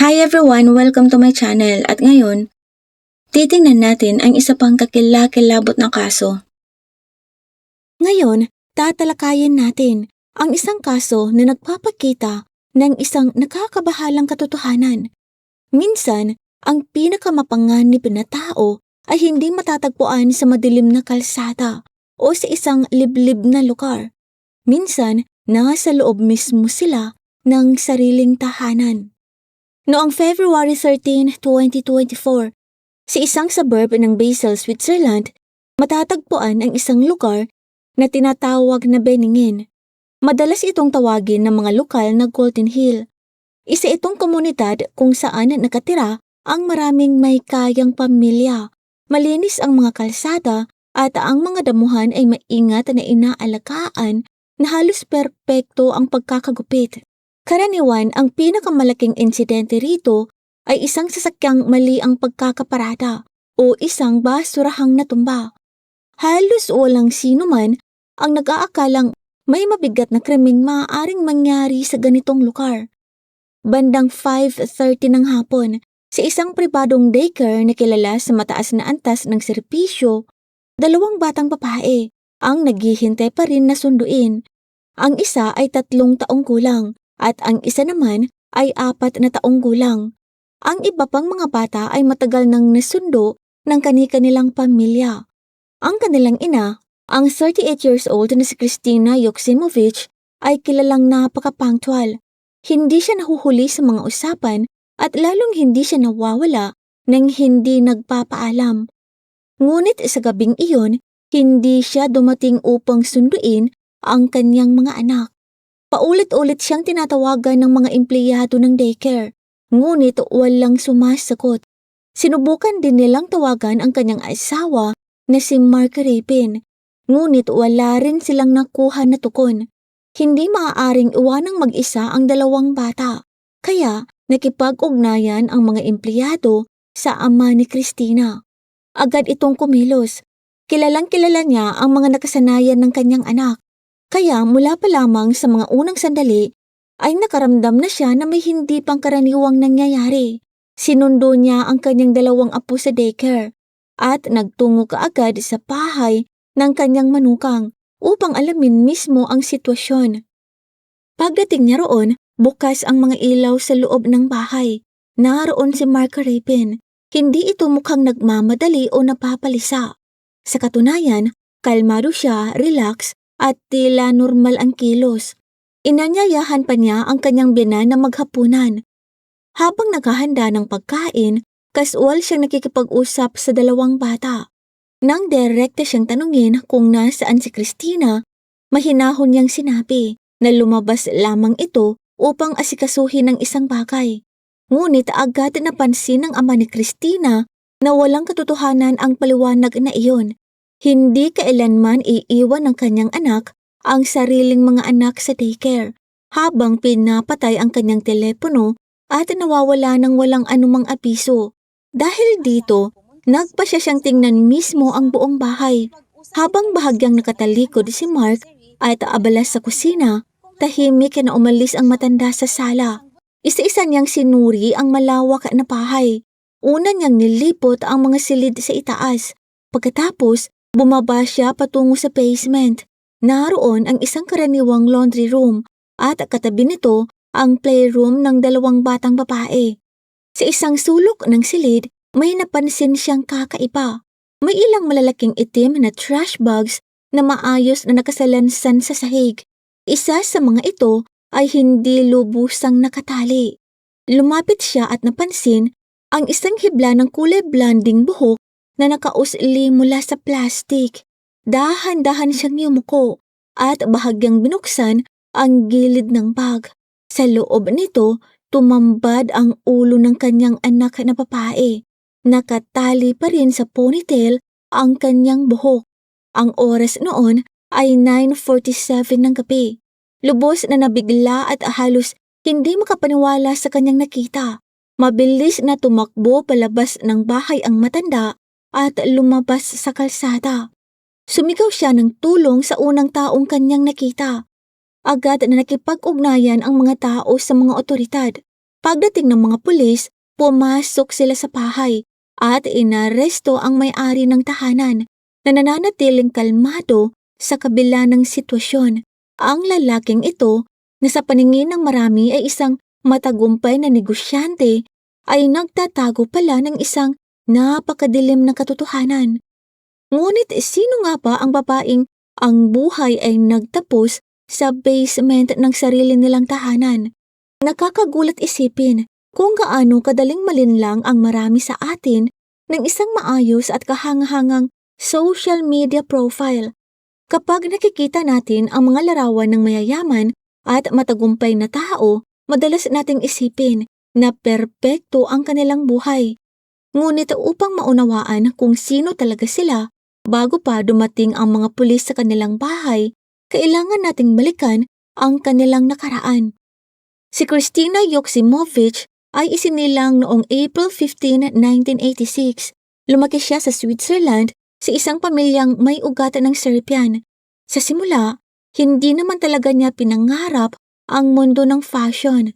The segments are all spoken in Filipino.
Hi everyone! Welcome to my channel at ngayon, titingnan natin ang isa pang kakilakilabot na kaso. Ngayon, tatalakayin natin ang isang kaso na nagpapakita ng isang nakakabahalang katotohanan. Minsan, ang pinakamapanganib na tao ay hindi matatagpuan sa madilim na kalsada o sa isang liblib na lugar. Minsan, nasa loob mismo sila ng sariling tahanan. Noong February 13, 2024, sa isang suburb ng Basel, Switzerland, matatagpuan ang isang lugar na tinatawag na Benningen. Madalas itong tawagin ng mga lokal na Golden Hill. Isa itong komunidad kung saan nakatira ang maraming may kayang pamilya. Malinis ang mga kalsada at ang mga damuhan ay maingat na inaalagaan na halos perpekto ang pagkakagupit. Karaniwan, ang pinakamalaking insidente rito ay isang sasakyang mali ang pagkakaparada o isang basurahang natumba. Halos walang sino man ang nag-aakalang may mabigat na krimeng maaaring mangyari sa ganitong lugar. Bandang 5:30 ng hapon, sa isang pribadong daycare na kilala sa mataas na antas ng serbisyo, dalawang batang babae ang naghihintay pa rin na sunduin. Ang isa ay 3 taong gulang at ang isa naman ay 4 na taong gulang. Ang iba pang mga bata ay matagal nang nasundo ng kani-kanilang pamilya. Ang kanilang ina, ang 38 years old na si Kristina Yoksimovic, ay kilalang napaka-punctual. Hindi siya nahuhuli sa mga usapan at lalong hindi siya nawawala nang hindi nagpapaalam. Ngunit sa gabing iyon, hindi siya dumating upang sunduin ang kanyang mga anak. Paulit-ulit siyang tinatawagan ng mga empleyado ng daycare, ngunit walang sumasagot. Sinubukan din nilang tawagan ang kanyang asawa na si Mark Rapin, ngunit wala rin silang nakuha na tukon. Hindi maaaring iwanang mag-isa ang dalawang bata, kaya nakipag-ugnayan ang mga empleyado sa ama ni Kristina. Agad itong kumilos. Kilalang-kilala niya ang mga nakasanayan ng kanyang anak. Kaya mula pa lamang sa mga unang sandali ay nakaramdam na siya na may hindi pangkaraniwang nangyayari. Sinundo niya ang kanyang dalawang apo sa daycare at nagtungo kaagad sa bahay ng kanyang manukang upang alamin mismo ang sitwasyon. Pagdating niya roon, bukas ang mga ilaw sa loob ng bahay. Naroon si Mark Rapin. Hindi ito mukhang nagmamadali o napapalisa. Sa katunayan, kalmado siya, relax, at tila normal ang kilos. Inanyayahan pa niya ang kanyang biyenan na maghapunan. Habang naghahanda ng pagkain, casual siyang nakikipag-usap sa dalawang bata. Nang direkta siyang tanungin kung nasaan si Kristina, mahinahon niyang sinabi na lumabas lamang ito upang asikasuhin ang isang bagay. Ngunit agad napansin ng ama ni Kristina na walang katotohanan ang paliwanag na iyon. Hindi kailanman iiwan ng kanyang anak ang sariling mga anak sa daycare habang pinapatay ang kanyang telepono at nawawala ng walang anumang abiso. Dahil dito, nagpasya siyang tingnan mismo ang buong bahay. Habang bahagyang nakatalikod si Mark at abala sa kusina, tahimik na umalis ang matanda sa sala. Isa-isa niyang sinuri ang malawak na bahay. Una niyang nilipot ang mga silid sa itaas. Pagkatapos, bumaba siya patungo sa basement. Naroon ang isang karaniwang laundry room at katabi nito ang playroom ng dalawang batang babae. Sa isang sulok ng silid, may napansin siyang kakaiba. May ilang malalaking itim na trash bags na maayos na nakasalansan sa sahig. Isa sa mga ito ay hindi lubusang nakatali. Lumapit siya at napansin ang isang hibla ng kulay blanding buhok na nakausli mula sa plastik. Dahan-dahan siyang yumuko at bahagyang binuksan ang gilid ng bag. Sa loob nito, tumambad ang ulo ng kanyang anak na babae. Nakatali pa rin sa ponytail ang kanyang buhok. Ang oras noon ay 9:47 ng gabi. Lubos na nabigla at halos hindi makapaniwala sa kanyang nakita. Mabilis na tumakbo palabas ng bahay ang matanda at lumabas sa kalsada. Sumigaw siya ng tulong sa unang taong kanyang nakita. Agad na nakipag-ugnayan ang mga tao sa mga otoridad. Pagdating ng mga pulis, pumasok sila sa bahay at inaresto ang may-ari ng tahanan na nananatiling kalmado sa kabila ng sitwasyon. Ang lalaking ito, na sa paningin ng marami ay isang matagumpay na negosyante, ay nagtatago pala ng isang napakadilim na katotohanan. Ngunit sino nga ba ang babaeng ang buhay ay nagtapos sa basement ng sarili nilang tahanan? Nakakagulat isipin kung gaano kadaling malinlang ang marami sa atin ng isang maayos at kahangahangang social media profile. Kapag nakikita natin ang mga larawan ng mayayaman at matagumpay na tao, madalas nating isipin na perpekto ang kanilang buhay. Ngunit upang maunawaan kung sino talaga sila, bago pa dumating ang mga pulis sa kanilang bahay, kailangan nating balikan ang kanilang nakaraan. Si Kristina Yoksimovich ay isinilang noong April 15, 1986. Lumaki siya sa Switzerland sa isang pamilyang may ugat ng Serbian. Sa simula, hindi naman talaga niya pinangarap ang mundo ng fashion.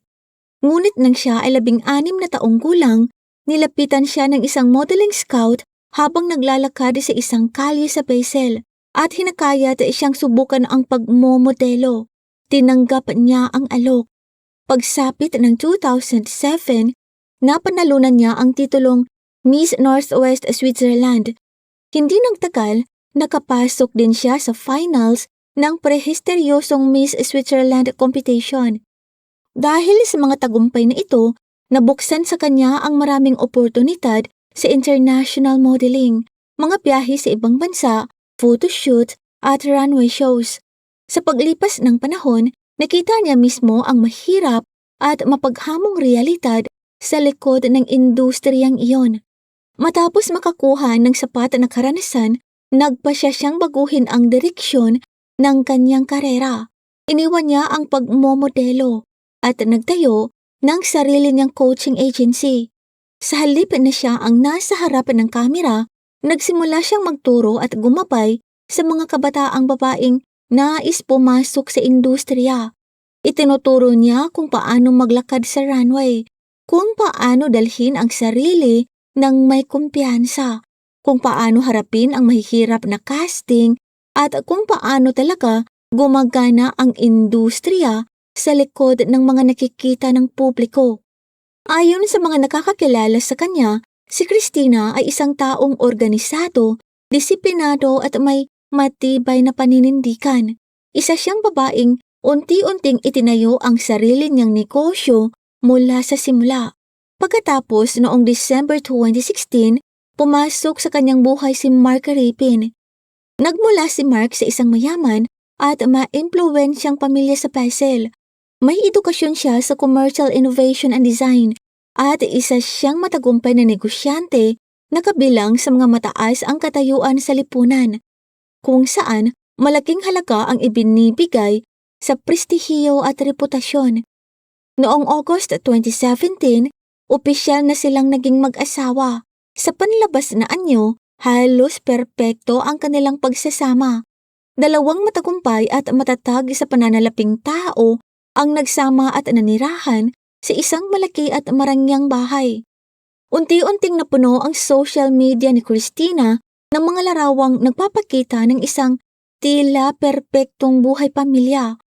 Ngunit nang siya ay 16 na taong gulang, nilapitan siya ng isang modeling scout habang naglalakad sa isang kalye sa Basel at hinakayat siyang subukan ang pagmomodelo. Tinanggap niya ang alok. Pagsapit ng 2007, napanalunan niya ang titulong Miss Northwest Switzerland. Hindi nagtagal, nakapasok din siya sa finals ng prestigyosong Miss Switzerland competition. Dahil sa mga tagumpay na ito, nabuksan sa kanya ang maraming oportunidad sa international modeling, mga biyahe sa ibang bansa, photoshoot at runway shows. Sa paglipas ng panahon, nakita niya mismo ang mahirap at mapaghamong realidad sa likod ng industriyang iyon. Matapos makakuha ng sapat na karanasan, nagpasya siyang baguhin ang direksyon ng kanyang karera. Iniwan niya ang pagmomodelo at nagtayo ng sarili niyang coaching agency. Sa halip na siya ang nasa harapan ng kamera, nagsimula siyang magturo at gumabay sa mga kabataang babaeng nais pumasok sa industriya. Itinuturo niya kung paano maglakad sa runway, kung paano dalhin ang sarili ng may kumpiyansa, kung paano harapin ang mahihirap na casting at kung paano talaga gumagana ang industriya sa likod ng mga nakikita ng publiko. Ayon sa mga nakakakilala sa kanya, si Kristina ay isang taong organisado, disiplinado at may matibay na paninindigan. Isa siyang babaeng unti-unting itinayo ang sarili niyang negosyo mula sa simula. Pagkatapos noong December 2016, pumasok sa kanyang buhay si Mark Rapin. Nagmula si Mark sa isang mayaman at ma-impluwensyang pamilya sa Basel. May edukasyon siya sa Commercial Innovation and Design at isa siyang matagumpay na negosyante na kabilang sa mga mataas ang katayuan sa lipunan, kung saan malaking halaga ang ibinibigay sa prestihiyo at reputasyon. Noong August 2017, opisyal na silang naging mag-asawa. Sa panlabas na anyo, halos perpekto ang kanilang pagsasama. Dalawang matagumpay at matatag sa pananalaping tao ang nagsama at nanirahan sa isang malaki at marangyang bahay. Unti-unting napuno ang social media ni Kristina ng mga larawang nagpapakita ng isang tila perpektong buhay pamilya.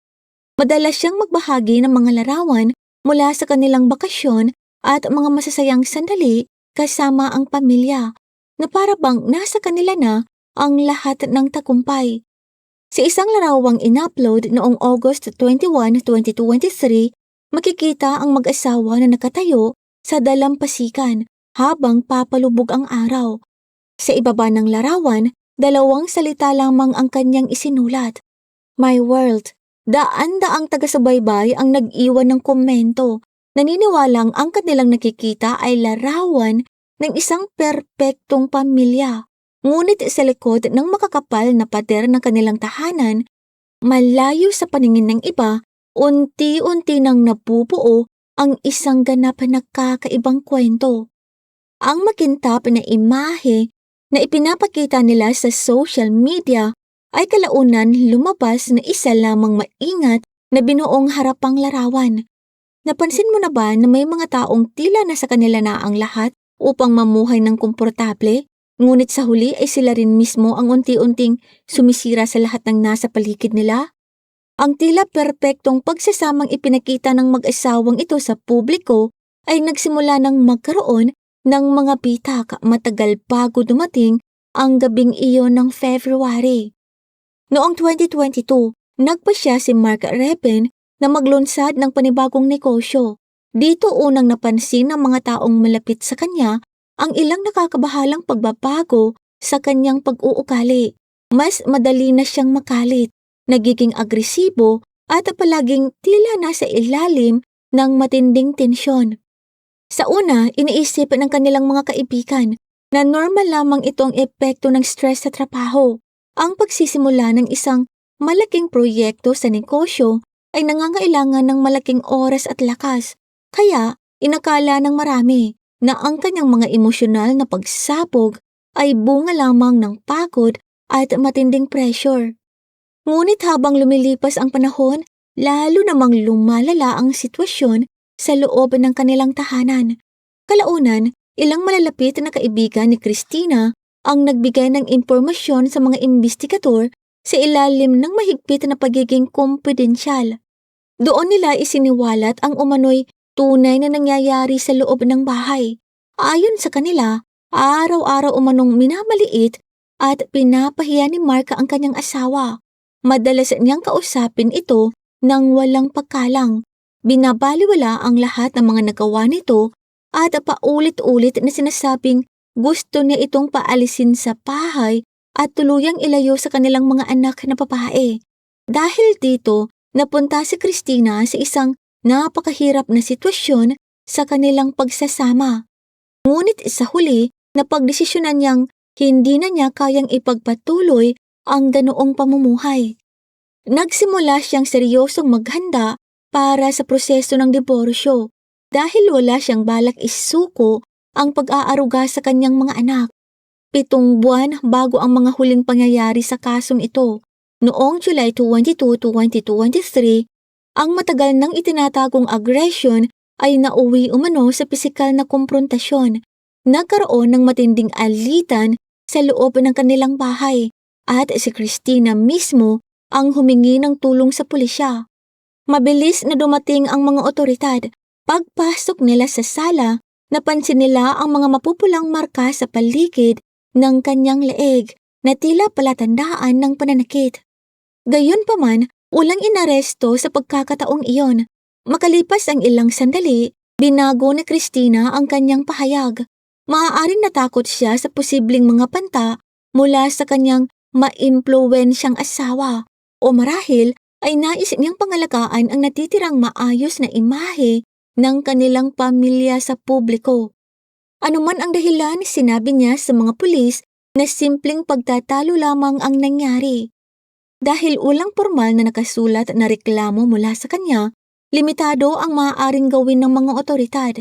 Madalas siyang magbahagi ng mga larawan mula sa kanilang bakasyon at mga masasayang sandali kasama ang pamilya, na para bang nasa kanila na ang lahat ng tagumpay. Sa isang larawang in-upload noong August 21, 2023, makikita ang mag-asawa na nakatayo sa dalampasigan habang papalubog ang araw. Sa ibaba ng larawan, dalawang salita lamang ang kanyang isinulat. My world. Daan-daang taga-subaybay ang nag-iwan ng komento. Naniniwalang ang kanilang nakikita ay larawan ng isang perpektong pamilya. Ngunit sa likod ng makakapal na pader ng kanilang tahanan, malayo sa paningin ng iba, unti-unti nang nabubuo ang isang ganap na kakaibang kwento. Ang makintab na imahe na ipinapakita nila sa social media ay kalaunan lumabas na isa lamang maingat na binuong harapang larawan. Napansin mo na ba na may mga taong tila na sa kanila na ang lahat upang mamuhay ng komportable? Ngunit sa huli ay sila rin mismo ang unti-unting sumisira sa lahat ng nasa paligid nila? Ang tila perpektong pagsasamang ipinakita ng mag-asawang ito sa publiko ay nagsimula ng magkaroon ng mga bitak matagal bago dumating ang gabing iyon ng February. Noong 2022, nagpasya si Mark Reppen na maglunsad ng panibagong negosyo. Dito unang napansin ng mga taong malapit sa kanya ang ilang nakakabahalang pagbabago sa kanyang pag-uugali. Mas madali na siyang makalit, nagiging agresibo at palaging tila nasa ilalim ng matinding tensyon. Sa una, iniisip ng kanilang mga kaibigan na normal lamang itong epekto ng stress sa trabaho. Ang pagsisimula ng isang malaking proyekto sa negosyo ay nangangailangan ng malaking oras at lakas, kaya inakala ng marami na ang kanyang mga emosyonal na pagsabog ay bunga lamang ng pagod at matinding pressure. Ngunit habang lumilipas ang panahon, lalo namang lumalala ang sitwasyon sa loob ng kanilang tahanan. Kalaunan, ilang malalapit na kaibigan ni Christina ang nagbigay ng impormasyon sa mga investigador sa ilalim ng mahigpit na pagiging kumpidensyal. Doon nila isiniwalat ang umano'y tunay na nangyayari sa loob ng bahay. Ayon sa kanila, araw-araw umanong minamaliit at pinapahiya ni Mark ang kanyang asawa. Madalas niyang kausapin ito nang walang pagkalang. Binabaliwala ang lahat ng mga nagawa nito at paulit-ulit na sinasabing gusto niya itong paalisin sa bahay at tuluyang ilayo sa kanilang mga anak na babae. Dahil dito, napunta si Christina sa isang napakahirap na sitwasyon sa kanilang pagsasama. Ngunit sa huli, napagdesisyonan niyang hindi na niya kayang ipagpatuloy ang ganoong pamumuhay. Nagsimula siyang seryosong maghanda para sa proseso ng diborsyo dahil wala siyang balak isuko ang pag-aaruga sa kanyang mga anak. 7 buwan bago ang mga huling pangyayari sa kasong ito, noong July 22, 2023, ang matagal nang itinatagong aggression ay nauwi umano sa pisikal na komprontasyon. Nagkaroon ng matinding alitan sa loob ng kanilang bahay at si Christina mismo ang humingi ng tulong sa pulisya. Mabilis na dumating ang mga otoridad. Pagpasok nila sa sala, napansin nila ang mga mapupulang marka sa paligid ng kanyang leeg na tila palatandaan ng pananakit. Gayunpaman, walang inaresto sa pagkakataong iyon. Makalipas ang ilang sandali, binago ni Christina ang kanyang pahayag. Maaaring natakot siya sa posibleng mga panta mula sa kanyang maimpluwensyang asawa o marahil ay nais niyang pangalagaan ang natitirang maayos na imahe ng kanilang pamilya sa publiko. Anuman ang dahilan, sinabi niya sa mga pulis na simpleng pagtatalo lamang ang nangyari. Dahil walang formal na nakasulat na reklamo mula sa kanya, limitado ang maaaring gawin ng mga otoridad.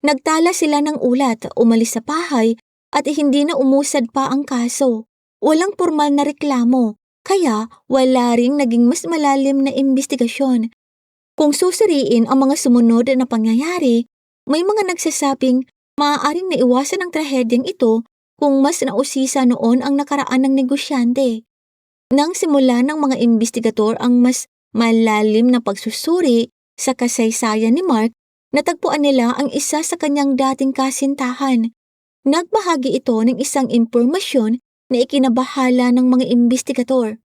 Nagtala sila ng ulat, umalis sa bahay at hindi na umusad pa ang kaso. Walang formal na reklamo, kaya wala ring naging mas malalim na imbestigasyon. Kung susuriin ang mga sumunod na pangyayari, may mga nagsasabing maaaring naiwasan ang trahedyang ito kung mas nausisa noon ang nakaraan ng negosyante. Nang simula ng mga investigador ang mas malalim na pagsusuri sa kasaysayan ni Mark, natagpuan nila ang isa sa kanyang dating kasintahan. Nagbahagi ito ng isang impormasyon na ikinabahala ng mga investigador.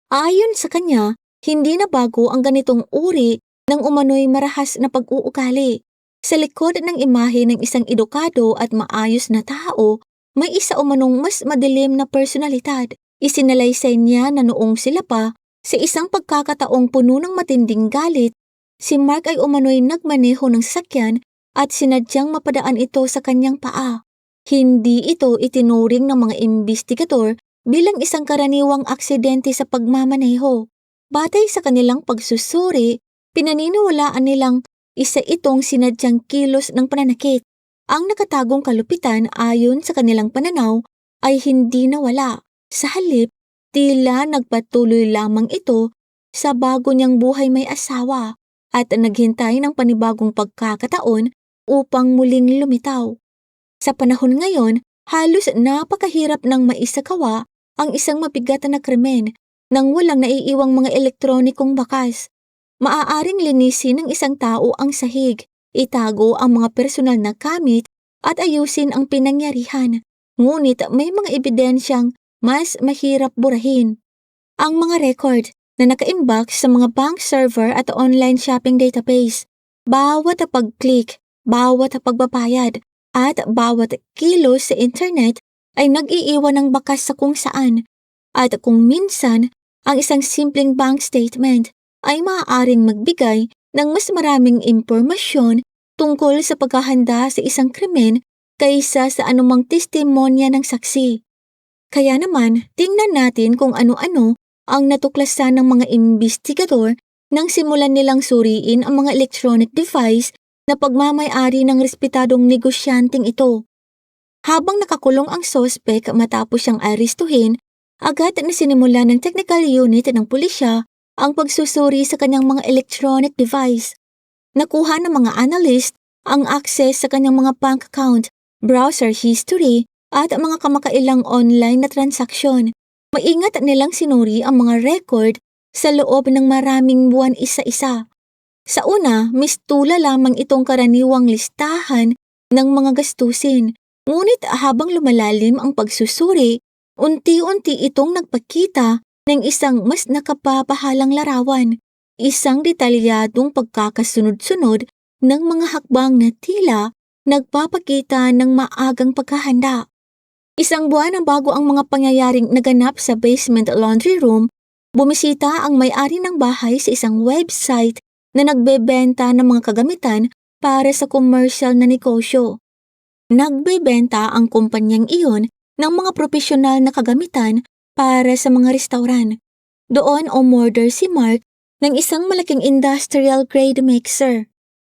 Ayon sa kanya, hindi na bago ang ganitong uri ng umano'y marahas na pag-uugali. Sa likod ng imahe ng isang edukado at maayos na tao, may isa umanong mas madilim na personalidad. Isinalaysay niya na noong sila pa, sa isang pagkakataong puno ng matinding galit, si Mark ay umano'y nagmaneho ng sasakyan at sinadyang mapadaan ito sa kanyang paa. Hindi ito itinuring ng mga investigador bilang isang karaniwang aksidente sa pagmamaneho. Batay sa kanilang pagsusuri, pinaniniwalaan nilang isa itong sinadyang kilos ng pananakit. Ang nakatagong kalupitan ayon sa kanilang pananaw ay hindi nawala. Sa halip, tila nagpatuloy lamang ito sa bago niyang buhay may asawa at naghintay ng panibagong pagkakataon upang muling lumitaw. Sa panahon ngayon, halos napakahirap ng maisagawa ang isang mabigat na krimen nang walang naiiwang mga elektronikong bakas. Maaaring linisin ng isang tao ang sahig, itago ang mga personal na gamit at ayusin ang pinangyarihan. Ngunit may mga ebidensyang mas mahirap burahin. Ang mga record na nakaimbak sa mga bank server at online shopping database, bawat pag-click, bawat pagbabayad, at bawat kilos sa internet ay nag-iiwan ng bakas sa kung saan. At kung minsan, ang isang simpleng bank statement ay maaaring magbigay ng mas maraming impormasyon tungkol sa paghahanda sa isang krimen kaysa sa anumang testimonya ng saksi. Kaya naman, tingnan natin kung ano-ano ang natuklasan ng mga investigador nang simulan nilang suriin ang mga electronic device na pagmamay-ari ng respetadong negosyanteng ito. Habang nakakulong ang sospek matapos siyang arestuhin, agad na sinimula ng technical unit ng pulisya ang pagsusuri sa kanyang mga electronic device. Nakuha ng mga analyst ang access sa kanyang mga bank account, browser history, at mga kamakailang online na transaksyon. Maingat nilang sinuri ang mga record sa loob ng maraming buwan isa-isa. Sa una, mistula lamang itong karaniwang listahan ng mga gastusin. Ngunit habang lumalalim ang pagsusuri, unti-unti itong nagpakita ng isang mas nakapapahalang larawan. Isang detalyadong pagkakasunod-sunod ng mga hakbang na tila nagpapakita ng maagang pagkahanda. Isang buwan bago ang mga pangyayaring naganap sa basement laundry room, bumisita ang may-ari ng bahay sa isang website na nagbebenta ng mga kagamitan para sa commercial na negosyo. Nagbebenta ang kumpanyang iyon ng mga profesional na kagamitan para sa mga restauran. Doon umorder si Mark ng isang malaking industrial grade mixer.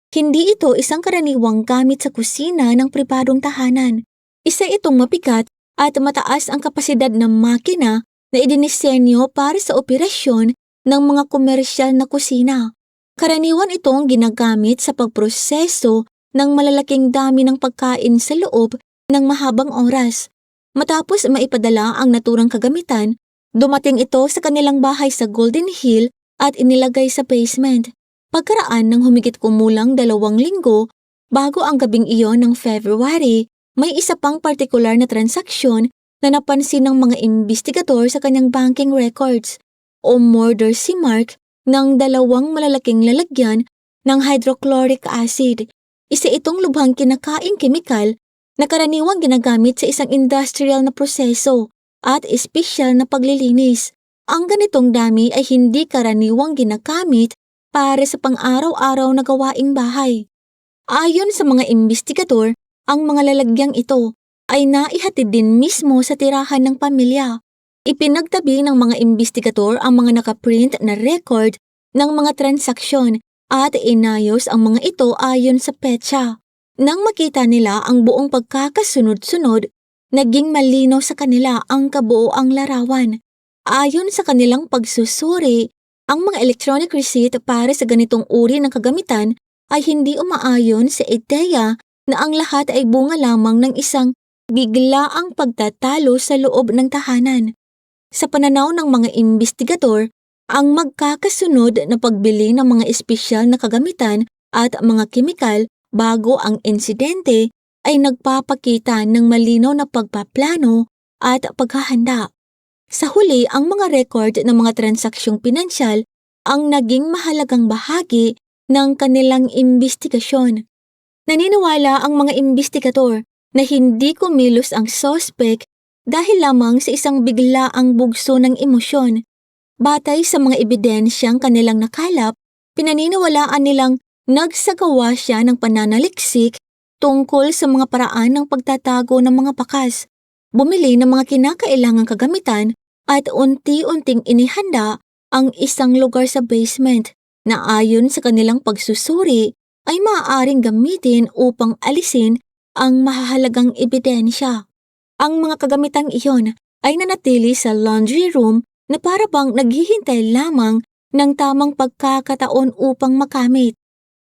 Hindi ito isang karaniwang gamit sa kusina ng pribadong tahanan. Isa itong mabigat at mataas ang kapasidad ng makina na idinisenyo para sa operasyon ng mga komersyal na kusina. Karaniwan itong ginagamit sa pagproseso ng malalaking dami ng pagkain sa loob ng mahabang oras. Matapos maipadala ang naturang kagamitan, dumating ito sa kanilang bahay sa Golden Hill at inilagay sa basement. Pagkaraan ng humigit kumulang 2 linggo, bago ang gabing iyon ng February, may isa pang partikular na transaksyon na napansin ng mga investigador sa kanyang banking records. Umorder si Mark ng 2 malalaking lalagyan ng hydrochloric acid. Isa itong lubhang kinakaing kemikal na karaniwang ginagamit sa isang industrial na proseso at espesyal na paglilinis. Ang ganitong dami ay hindi karaniwang ginagamit para sa pang-araw-araw na gawaing bahay. Ayon sa mga investigador, ang mga lalagyang ito ay naihatid din mismo sa tirahan ng pamilya. Ipinagtabi ng mga investigador ang mga nakaprint na record ng mga transaksyon at inayos ang mga ito ayon sa petsa. Nang makita nila ang buong pagkakasunod-sunod, naging malinaw sa kanila ang kabuoang larawan. Ayon sa kanilang pagsusuri, ang mga electronic receipt para sa ganitong uri ng kagamitan ay hindi umaayon sa ideya na ang lahat ay bunga lamang ng isang biglaang pagtatalo sa loob ng tahanan. Sa pananaw ng mga investigador, ang magkakasunod na pagbili ng mga espesyal na kagamitan at mga kemikal bago ang insidente ay nagpapakita ng malinaw na pagpaplano at paghahanda. Sa huli, ang mga record ng mga transaksyong pinansyal ang naging mahalagang bahagi ng kanilang investigasyon. Naniniwala ang mga investigador na hindi kumilos ang suspect dahil lamang sa isang biglaang bugso ng emosyon. Batay sa mga ebidensyang kanilang nakalap, pinaniniwalaan nilang nagsagawa siya ng pananaliksik tungkol sa mga paraan ng pagtatago ng mga bakas, bumili ng mga kinakailangang kagamitan at unti-unting inihanda ang isang lugar sa basement na ayon sa kanilang pagsusuri ay maaaring gamitin upang alisin ang mahahalagang ebidensya. Ang mga kagamitang iyon ay nanatili sa laundry room na para bang naghihintay lamang ng tamang pagkakataon upang makamit.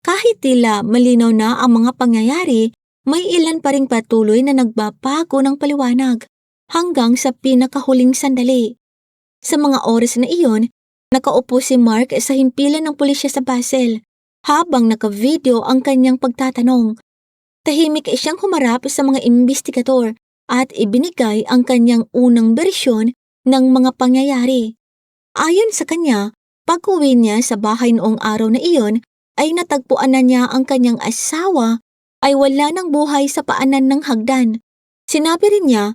Kahit tila malinaw na ang mga pangyayari, may ilan pa ring patuloy na nagbabago ng paliwanag hanggang sa pinakahuling sandali. Sa mga oras na iyon, nakaupo si Mark sa himpilan ng pulisya sa Basel habang naka-video ang kanyang pagtatanong. Tahimik siyang humarap sa mga imbestigador at ibinigay ang kanyang unang bersyon ng mga pangyayari. Ayon sa kanya, pag-uwi niya sa bahay noong araw na iyon ay natagpuan na niya ang kanyang asawa ay wala ng buhay sa paanan ng hagdan. Sinabi rin niya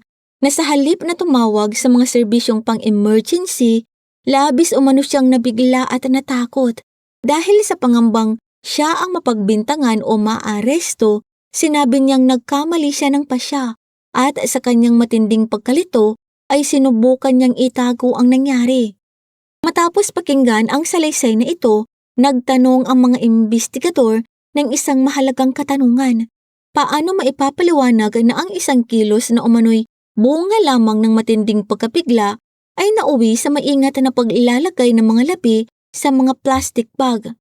na sa halip na tumawag sa mga serbisyong pang-emergency, labis umano siyang nabigla at natakot. Dahil sa pangambang siya ang mapagbintangan o maaresto, sinabi niyang nagkamali siya ng pasya at sa kanyang matinding pagkalito ay sinubukan niyang itago ang nangyari. Matapos pakinggan ang salaysay na ito, nagtanong ang mga imbestigador ng isang mahalagang katanungan. Paano maipapaliwanag na ang isang kilos na umano'y bunga lamang ng matinding pagkabigla ay nauwi sa maingat na paglalagay ng mga labi sa mga plastic bag?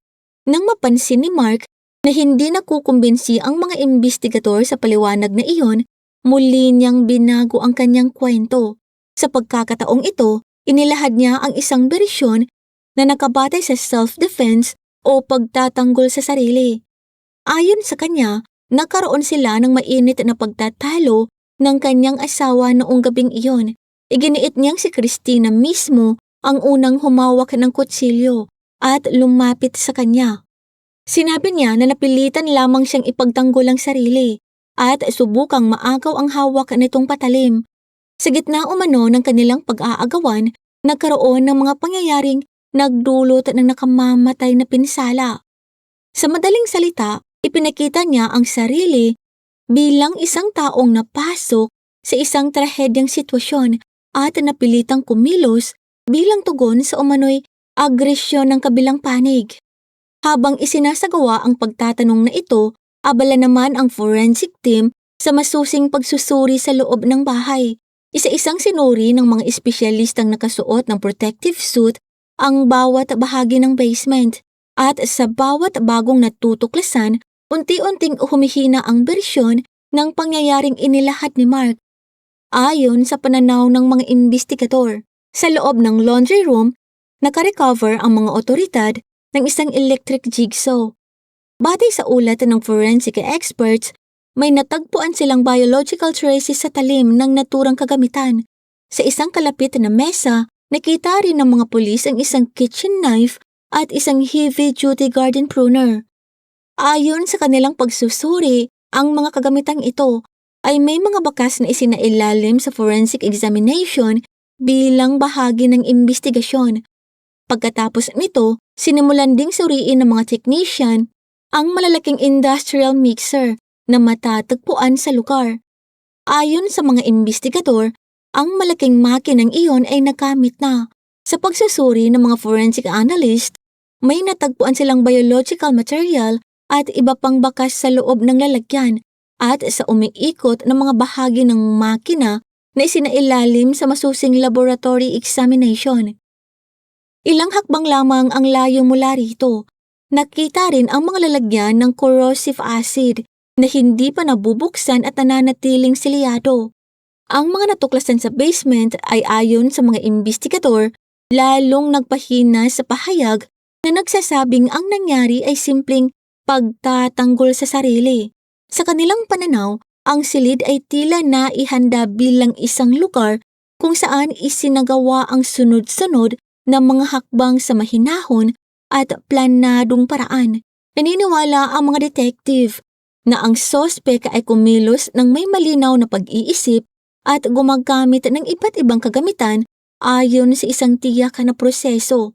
Nang mapansin ni Mark na hindi nakukumbinsi ang mga imbestigador sa paliwanag na iyon, muli niyang binago ang kanyang kwento. Sa pagkakataong ito, inilahad niya ang isang bersyon na nakabatay sa self-defense o pagtatanggol sa sarili. Ayon sa kanya, nagkaroon sila ng mainit na pagtatalo ng kanyang asawa noong gabing iyon. Iginiit niyang si Christina mismo ang unang humawak ng kutsilyo at lumapit sa kanya. Sinabi niya na napilitan lamang siyang ipagtanggol ang sarili at subukang maagaw ang hawak nitong patalim. Sa gitna umano ng kanilang pag-aagawan, nagkaroon ng mga pangyayaring nagdulot ng nakamamatay na pinsala. Sa madaling salita, ipinakita niya ang sarili bilang isang taong napasok sa isang trahedyang sitwasyon at napilitang kumilos bilang tugon sa umano'y agresyon ng kabilang panig. Habang isinasagawa ang pagtatanong na ito, abala naman ang forensic team sa masusing pagsusuri sa loob ng bahay. Isa-isang sinuri ng mga espesyalistang nakasuot ng protective suit ang bawat bahagi ng basement at sa bawat bagong natutuklasan, unti-unting humihina ang bersyon ng pangyayaring inilahad ni Mark. Ayon sa pananaw ng mga imbestigador, sa loob ng laundry room, nakarecover ang mga otoridad ng isang electric jigsaw. Batay sa ulat ng forensic experts, may natagpuan silang biological traces sa talim ng naturang kagamitan. Sa isang kalapit na mesa, nakita rin ng mga pulis ang isang kitchen knife at isang heavy-duty garden pruner. Ayon sa kanilang pagsusuri, ang mga kagamitang ito ay may mga bakas na isinailalim sa forensic examination bilang bahagi ng imbestigasyon. Pagkatapos nito, sinimulan ding suriin ng mga technician ang malalaking industrial mixer na matatagpuan sa lugar. Ayon sa mga imbestigador, ang malaking makinang iyon ay nakamit na. Sa pagsusuri ng mga forensic analyst, may natagpuan silang biological material at iba pang bakas sa loob ng lalagyan at sa umiikot ng mga bahagi ng makina na isinailalim sa masusing laboratory examination. Ilang hakbang lamang ang layo mula rito. Nakita rin ang mga lalagyan ng corrosive acid na hindi pa nabubuksan at nananatiling silyado. Ang mga natuklasan sa basement ay ayon sa mga imbestigador, lalong nagpahina sa pahayag na nagsasabing ang nangyari ay simpleng pagtatanggol sa sarili. Sa kanilang pananaw, ang silid ay tila naihanda bilang isang lugar kung saan isinagawa ang sunod-sunod na mga hakbang sa mahinahon at planadong paraan. Naniniwala ang mga detective na ang sospek ay kumilos ng may malinaw na pag-iisip at gumagamit ng iba't ibang kagamitan ayon sa isang tiyak na proseso.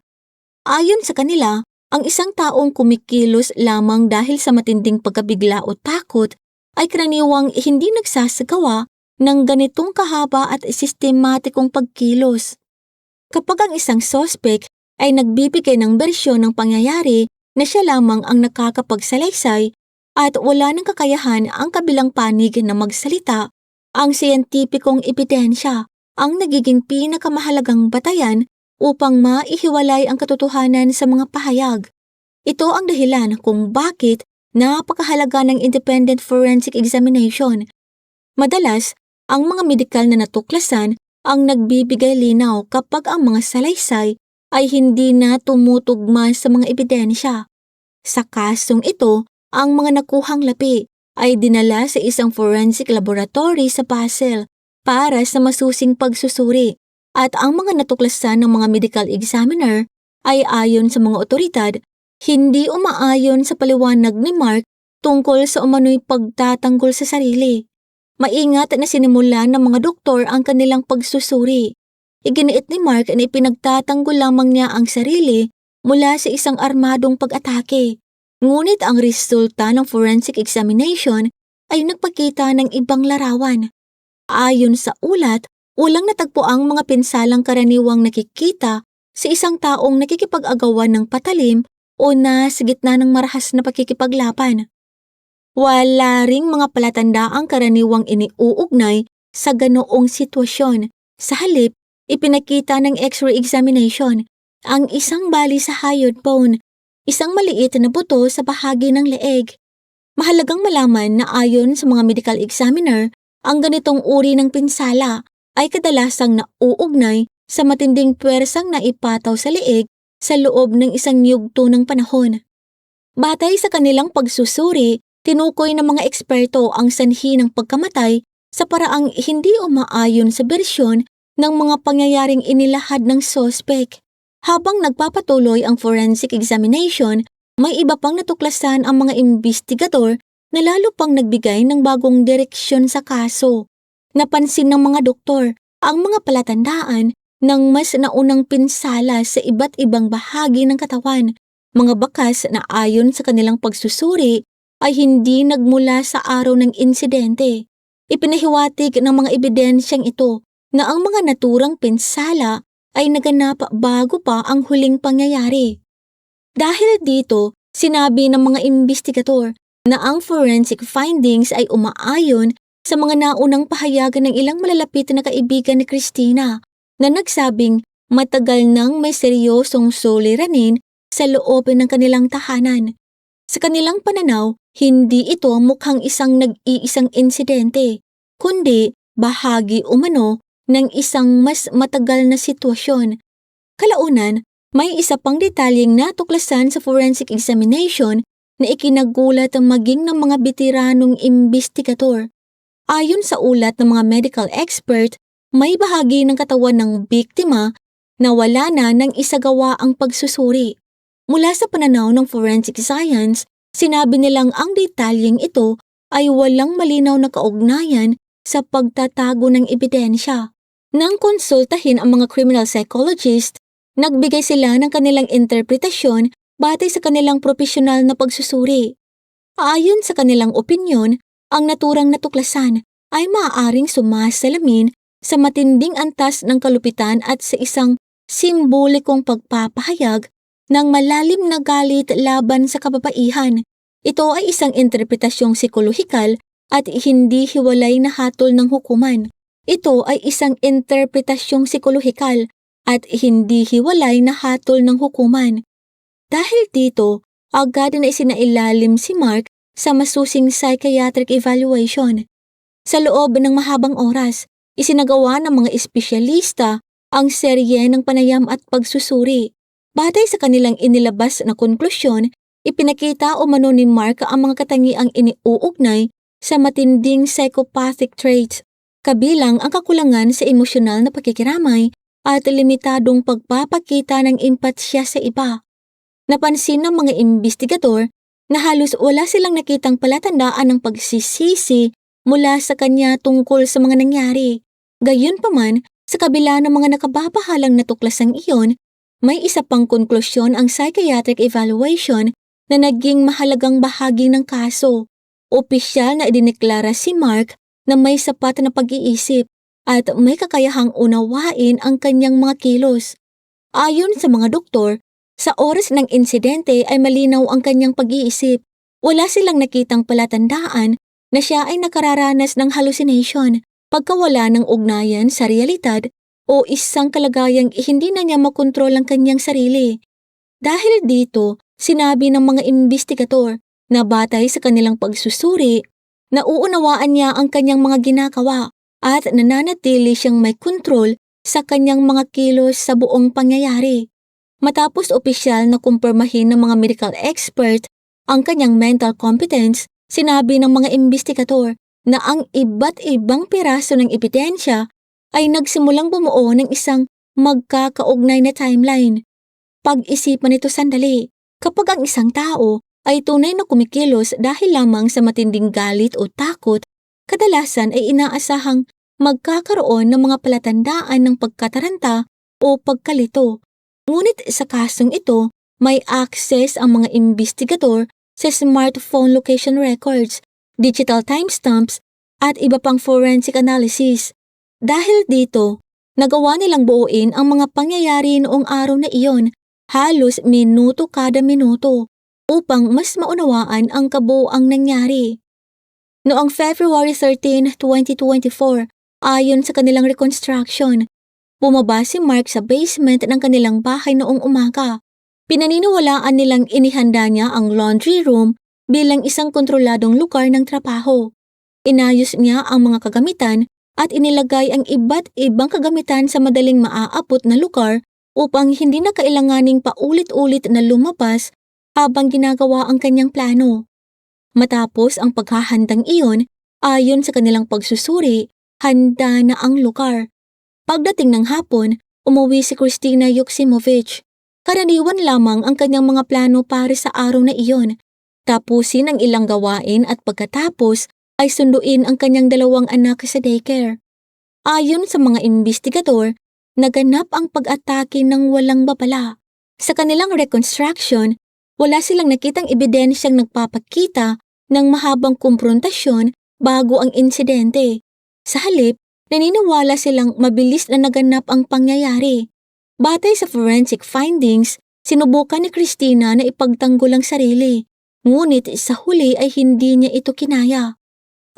Ayon sa kanila, ang isang taong kumikilos lamang dahil sa matinding pagkabigla o takot ay karaniwang hindi nagsasagawa ng ganitong kahaba at sistematikong pagkilos. Kapag ang isang sospek ay nagbibigay ng bersyon ng pangyayari na siya lamang ang nakakapagsalaysay at wala ng kakayahan ang kabilang panig na magsalita, ang siyentipikong ebidensya ang nagiging pinakamahalagang batayan upang maihiwalay ang katotohanan sa mga pahayag. Ito ang dahilan kung bakit napakahalaga ng independent forensic examination. Madalas, ang mga medikal na natuklasan ang nagbibigay linaw kapag ang mga salaysay ay hindi na tumutugma sa mga ebidensya. Sa kasong ito, ang mga nakuhang lapi ay dinala sa isang forensic laboratory sa Basel para sa masusing pagsusuri at ang mga natuklasan ng mga medical examiner ay ayon sa mga otoridad, hindi umaayon sa paliwanag ni Mark tungkol sa umano'y pagtatanggol sa sarili. Maingat na sinimulan ng mga doktor ang kanilang pagsusuri. Iginiit ni Mark na ipinagtatanggol lamang niya ang sarili mula sa isang armadong pag-atake. Ngunit ang resulta ng forensic examination ay nagpakita ng ibang larawan. Ayon sa ulat, walang natagpo ang mga pinsalang karaniwang nakikita sa isang taong nakikipag-agawan ng patalim o nasa gitna ng marahas na pakikipaglaban. Wala ring mga palatandaang karaniwang iniuugnay sa ganoong sitwasyon. Sa halip, ipinakita ng X-ray examination ang isang bali sa hyoid bone, isang maliit na buto sa bahagi ng leeg. Mahalagang malaman na ayon sa mga medical examiner, ang ganitong uri ng pinsala ay kadalasang nauugnay sa matinding puwersang naipataw sa leeg sa loob ng isang yugto ng panahon. Batay sa kanilang pagsusuri, tinukoy ng mga eksperto ang sanhi ng pagkamatay sa paraang hindi umaayon sa bersyon ng mga pangyayaring inilahad ng sospek. Habang nagpapatuloy ang forensic examination, may iba pang natuklasan ang mga imbestigador na lalo pang nagbigay ng bagong direksyon sa kaso. Napansin ng mga doktor ang mga palatandaan ng mas naunang pinsala sa iba't ibang bahagi ng katawan, mga bakas na ayon sa kanilang pagsusuri ay hindi nagmula sa araw ng insidente. Ipinahiwatig ng mga ebidensyang ito na ang mga naturang pinsala ay naganap bago pa ang huling pangyayari. Dahil dito, sinabi ng mga imbestigador na ang forensic findings ay umaayon sa mga naunang pahayagan ng ilang malalapit na kaibigan ni Christina na nagsabing matagal nang may seryosong suliranin sa loob ng kanilang tahanan. Sa kanilang pananaw, hindi ito mukhang isang nag-iisang insidente, kundi bahagi umano ng isang mas matagal na sitwasyon. Kalaunan, may isa pang detalyeng natuklasan sa forensic examination na ikinagulat maging ng mga betiranong imbestigador. Ayon sa ulat ng mga medical expert, may bahagi ng katawan ng biktima na wala na nang isagawa ang pagsusuri. Mula sa pananaw ng forensic science, sinabi nilang ang detalyeng ito ay walang malinaw na kaugnayan sa pagtatago ng ebidensya. Nang konsultahin ang mga criminal psychologist, nagbigay sila ng kanilang interpretasyon batay sa kanilang propesyonal na pagsusuri. Ayon sa kanilang opinyon, ang naturang natuklasan ay maaaring sumasalamin sa matinding antas ng kalupitan at sa isang simbolikong pagpapahayag ng malalim na galit laban sa kababaihan. Ito ay isang interpretasyong psikolohikal at hindi hiwalay na hatol ng hukuman. Ito ay isang interpretasyong psikolohikal at hindi hiwalay na hatol ng hukuman. Dahil dito, agad na isinailalim si Mark sa masusing psychiatric evaluation. Sa loob ng mahabang oras, isinagawa ng mga espesyalista ang serye ng panayam at pagsusuri. Batay sa kanilang inilabas na konklusyon, ipinakita umano ni Mark ang mga katangiang iniuugnay sa matinding psychopathic traits, kabilang ang kakulangan sa emosyonal na pakikiramay at limitadong pagpapakita ng empatsya sa iba. Napansin ng mga imbestigador na halos wala silang nakitang palatandaan ng pagsisisi mula sa kanya tungkol sa mga nangyari. Gayunpaman, sa kabila ng mga nakababahalang natuklasang iyon, may isa pang konklusyon ang psychiatric evaluation na naging mahalagang bahagi ng kaso. Opisyal na idineklara si Mark na may sapat na pag-iisip at may kakayahang unawain ang kanyang mga kilos. Ayon sa mga doktor, sa oras ng insidente ay malinaw ang kanyang pag-iisip. Wala silang nakitang palatandaan na siya ay nakararanas ng hallucination, pagkawala ng ugnayan sa realidad o isang kalagayang hindi na niya makontrol ang kanyang sarili. Dahil dito, sinabi ng mga investigador na batay sa kanilang pagsusuri, nauunawaan niya ang kanyang mga ginagawa at nananatili siyang may kontrol sa kanyang mga kilos sa buong pangyayari. Matapos opisyal na kumpirmahin ng mga medical expert ang kanyang mental competence, sinabi ng mga investigador na ang iba't ibang piraso ng ebidensya ay nagsimulang bumuo ng isang magkakaugnay na timeline. Pag-isipan nito sandali, kapag ang isang tao ay tunay na kumikilos dahil lamang sa matinding galit o takot, kadalasan ay inaasahang magkakaroon ng mga palatandaan ng pagkataranta o pagkalito. Ngunit sa kasong ito, may access ang mga investigador sa smartphone location records, digital timestamps, at iba pang forensic analysis. Dahil dito, nagawa nilang buuin ang mga pangyayari noong araw na iyon, halos minuto kada minuto, upang mas maunawaan ang kabuuang nangyari. Noong February 13, 2024, ayon sa kanilang reconstruction, bumaba si Mark sa basement ng kanilang bahay noong umaga. Pinaniniwalaan nilang inihanda niya ang laundry room bilang isang kontroladong lugar ng trabaho. Inayos niya ang mga kagamitan at inilagay ang iba't ibang kagamitan sa madaling maaabot na lugar upang hindi na kailanganing paulit-ulit na lumabas habang ginagawa ang kanyang plano. Matapos ang paghahandang iyon, ayon sa kanilang pagsusuri, handa na ang lugar. Pagdating ng hapon, umuwi si Christina Yuksimovich. Karaniwan lamang ang kanyang mga plano para sa araw na iyon. Tapusin ang ilang gawain at pagkatapos ay sunduin ang kanyang 2 anak sa daycare. Ayon sa mga investigador, naganap ang pag-atake ng walang babala. Sa kanilang reconstruction, wala silang nakitang ebidensyang nagpapakita ng mahabang kumprontasyon bago ang insidente. Sa halip, naniniwala silang mabilis na naganap ang pangyayari. Batay sa forensic findings, sinubukan ni Christina na ipagtanggol ang sarili, ngunit sa huli ay hindi niya ito kinaya.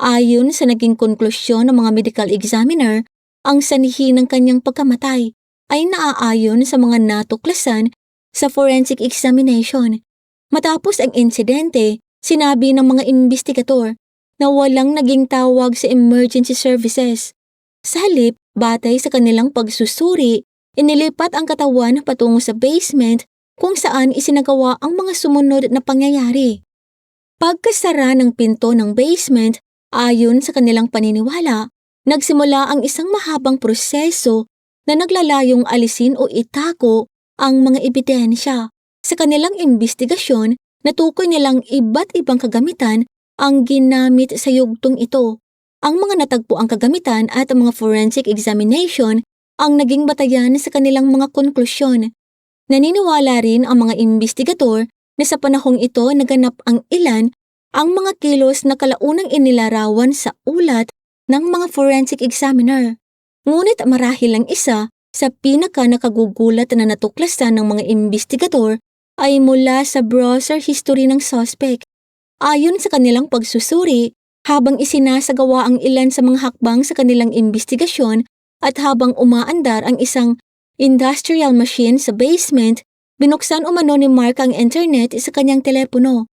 Ayon sa naging konklusyon ng mga medical examiner, ang sanhi ng kanyang pagkamatay ay naaayon sa mga natuklasan sa forensic examination. Matapos ang insidente, sinabi ng mga investigador na walang naging tawag sa emergency services. Sa halip, batay sa kanilang pagsusuri, inilipat ang katawan patungo sa basement kung saan isinagawa ang mga sumunod na pangyayari. Pagkasara ng pinto ng basement, ayon sa kanilang paniniwala, nagsimula ang isang mahabang proseso na naglalayong alisin o itako ang mga ebidensya. Sa kanilang investigasyon, natukoy nilang iba't ibang kagamitan ang ginamit sa yugtong ito. Ang mga natagpo ang kagamitan at ang mga forensic examination ang naging batayan sa kanilang mga konklusyon. Naniniwala rin ang mga investigador na sa panahong ito naganap ang ilan ang mga kilos na kalaunang inilarawan sa ulat ng mga forensic examiner. Ngunit marahil ang isa sa pinaka-nakagugulat na natuklasan ng mga investigador ay mula sa browser history ng suspect. Ayon sa kanilang pagsusuri, habang isinasagawa ang ilan sa mga hakbang sa kanilang investigasyon at habang umaandar ang isang industrial machine sa basement, binuksan umano ni Mark ang internet sa kanyang telepono.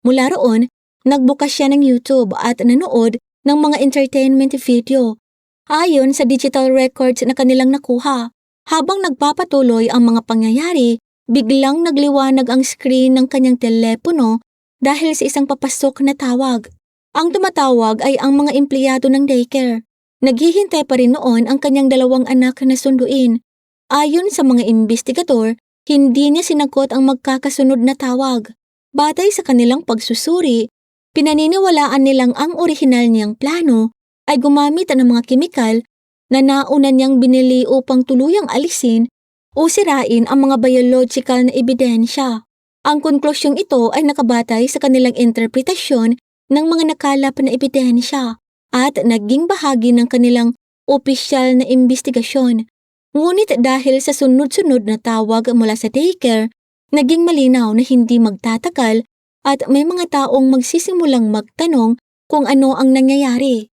Mula roon, nagbukas siya ng YouTube at nanood ng mga entertainment video. Ayon sa digital records na kanilang nakuha, habang nagpapatuloy ang mga pangyayari, biglang nagliwanag ang screen ng kanyang telepono dahil sa isang papasok na tawag. Ang tumatawag ay ang mga empleyado ng daycare. Naghihintay pa rin noon ang kanyang 2 anak na sunduin. Ayon sa mga investigador, hindi niya sinagot ang magkakasunod na tawag. Batay sa kanilang pagsusuri, pinaniniwalaan nilang ang orihinal niyang plano ay gumamit ng mga kemikal na nauna niyang binili upang tuluyang alisin o sirain ang mga biological na ebidensya. Ang konklusyong ito ay nakabatay sa kanilang interpretasyon ng mga nakalap na ebidensya at naging bahagi ng kanilang opisyal na investigasyon. Ngunit dahil sa sunod-sunod na tawag mula sa daycare, naging malinaw na hindi magtatagal at may mga taong magsisimulang magtanong kung ano ang nangyayari.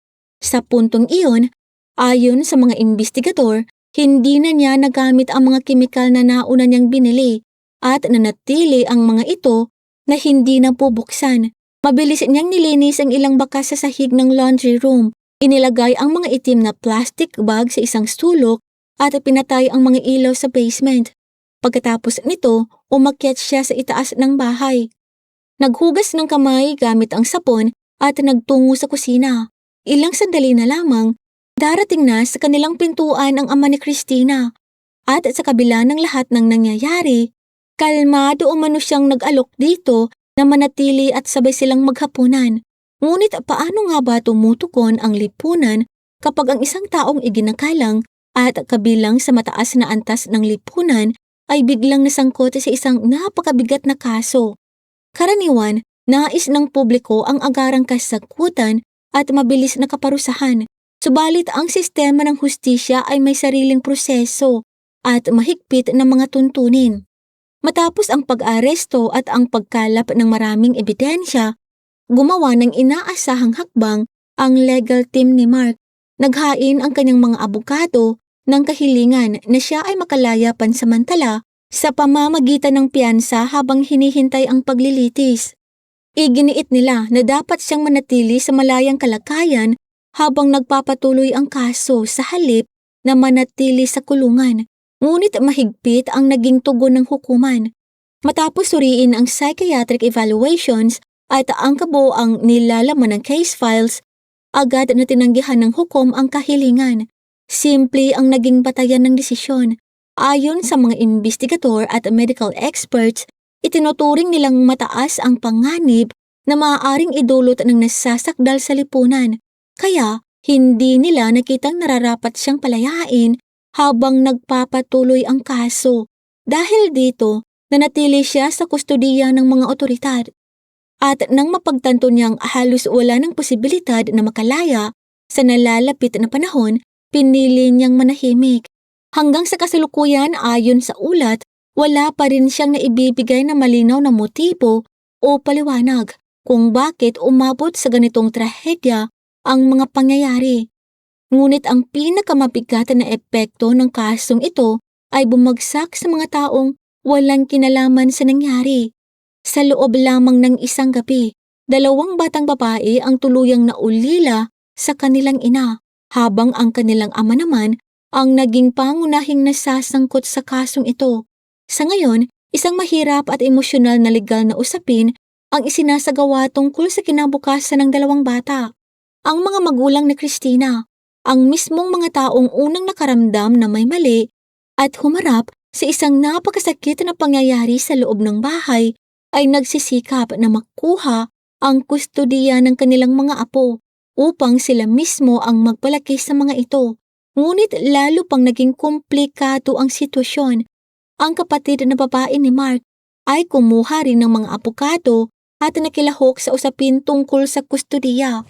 Sa puntong iyon, ayon sa mga investigador, Hindi na niya nagamit ang mga kemikal na nauna niyang binili at nanatili ang mga ito na hindi na bubuksan. Mabilis niyang nilinis ang ilang bakas sa sahig ng laundry room. Inilagay ang mga itim na plastic bag sa isang sulok at pinatay ang mga ilaw sa basement. Pagkatapos nito, umakyat siya sa itaas ng bahay. Naghugas ng kamay gamit ang sapon at nagtungo sa kusina. Ilang sandali na lamang, darating na sa kanilang pintuan ang ama ni Christina. At sa kabila ng lahat ng nangyayari, kalmado umano siyang nag-alok dito na manatili at sabay silang maghapunan. Ngunit paano nga ba tumutukon ang lipunan kapag ang isang taong iginakalang at kabilang sa mataas na antas ng lipunan ay biglang nasangkot sa isang napakabigat na kaso? Karaniwan, nais ng publiko ang agarang kasagutan at mabilis na kaparusahan. Subalit ang sistema ng hustisya ay may sariling proseso at mahigpit na mga tuntunin. Matapos ang pag-aresto at ang pagkalap ng maraming ebidensya, gumawa ng inaasahang hakbang ang legal team ni Mark. Naghain ang kanyang mga abogado ng kahilingan na siya ay makalaya pansamantala sa pamamagitan ng piyansa habang hinihintay ang paglilitis. Iginiit nila na dapat siyang manatili sa malayang kalagayan habang nagpapatuloy ang kaso sa halip na manatili sa kulungan. Ngunit mahigpit ang naging tugon ng hukuman. Matapos suriin ang psychiatric evaluations at ang kabuoang nilalaman ng case files, agad na tinanggihan ng hukom ang kahilingan. Simple ang naging batayan ng desisyon. Ayon sa mga investigator at medical experts, itinuturing nilang mataas ang panganib na maaaring idulot ng nasasakdal sa lipunan. Kaya, hindi nila nakitang nararapat siyang palayain habang nagpapatuloy ang kaso. Dahil dito, nanatili siya sa kustodiya ng mga otoridad. At nang mapagtanto niyang halos wala ng posibilidad na makalaya sa nalalapit na panahon, pinili niyang manahimik. Hanggang sa kasalukuyan ayon sa ulat, wala pa rin siyang naibibigay na malinaw na motibo o paliwanag kung bakit umabot sa ganitong trahedya ang mga pangyayari. Ngunit ang pinakamabigat na epekto ng kasong ito ay bumagsak sa mga taong walang kinalaman sa nangyari. Sa loob lamang ng isang gabi, 2 batang babae ang tuluyang naulila sa kanilang ina, habang ang kanilang ama naman ang naging pangunahing nasasangkot sa kasong ito. Sa ngayon, isang mahirap at emosyonal na legal na usapin ang isinasagawa tungkol sa kinabukasan ng 2 bata. Ang mga magulang ni Christina, ang mismong mga taong unang nakaramdam na may mali at humarap sa isang napakasakit na pangyayari sa loob ng bahay, ay nagsisikap na makuha ang kustodiya ng kanilang mga apo upang sila mismo ang magpalaki sa mga ito. Ngunit lalo pang naging komplikado ang sitwasyon. Ang kapatid na babae ni Mark ay kumuha rin ng mga abogado at nakilahok sa usapin tungkol sa kustodiya.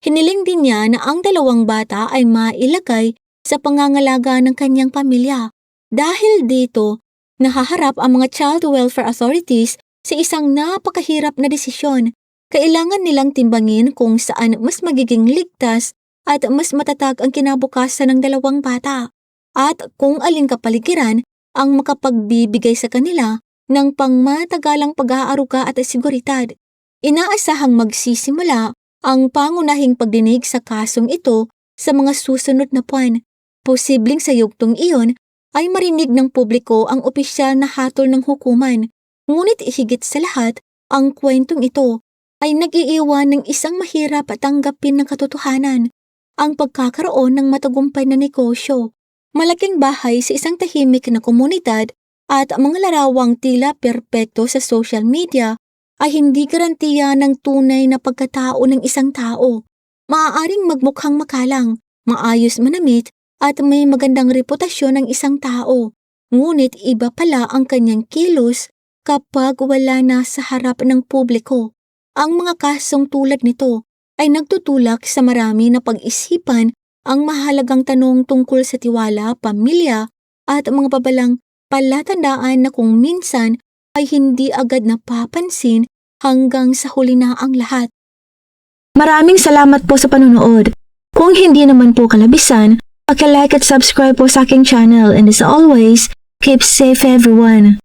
Hiniling din niya na ang 2 bata ay mailagay sa pangangalaga ng kanyang pamilya. Dahil dito, nahaharap ang mga child welfare authorities sa isang napakahirap na desisyon. Kailangan nilang timbangin kung saan mas magiging ligtas at mas matatag ang kinabukasan ng 2 bata at kung aling kapaligiran ang makapagbibigay sa kanila ng pangmatagalang pag-aaruga at seguridad. Inaasahang magsisimula ang pangunahing pagdinig sa kasong ito sa mga susunod na buwan. Posibleng sa yugtong iyon ay marinig ng publiko ang opisyal na hatol ng hukuman. Ngunit higit sa lahat, ang kwentong ito ay nag-iiwan ng isang mahirap at tanggapin ng katotohanan. Ang pagkakaroon ng matagumpay na negosyo, malaking bahay sa isang tahimik na komunidad at mga larawang tila perpekto sa social media ay hindi garantiya ng tunay na pagkatao ng isang tao. Maaaring magmukhang makalang, maayos manamit at may magandang reputasyon ng isang tao. Ngunit iba pala ang kanyang kilos kapag wala na sa harap ng publiko. Ang mga kasong tulad nito ay nagtutulak sa marami na pag-isipan ang mahalagang tanong tungkol sa tiwala, pamilya at mga babalang palatandaan na kung minsan ay hindi agad napapansin hanggang sa huli na ang lahat. Maraming salamat po sa panunood. Kung hindi naman po kalabisan, Paki-like at subscribe po sa aking channel and as always, keep safe everyone.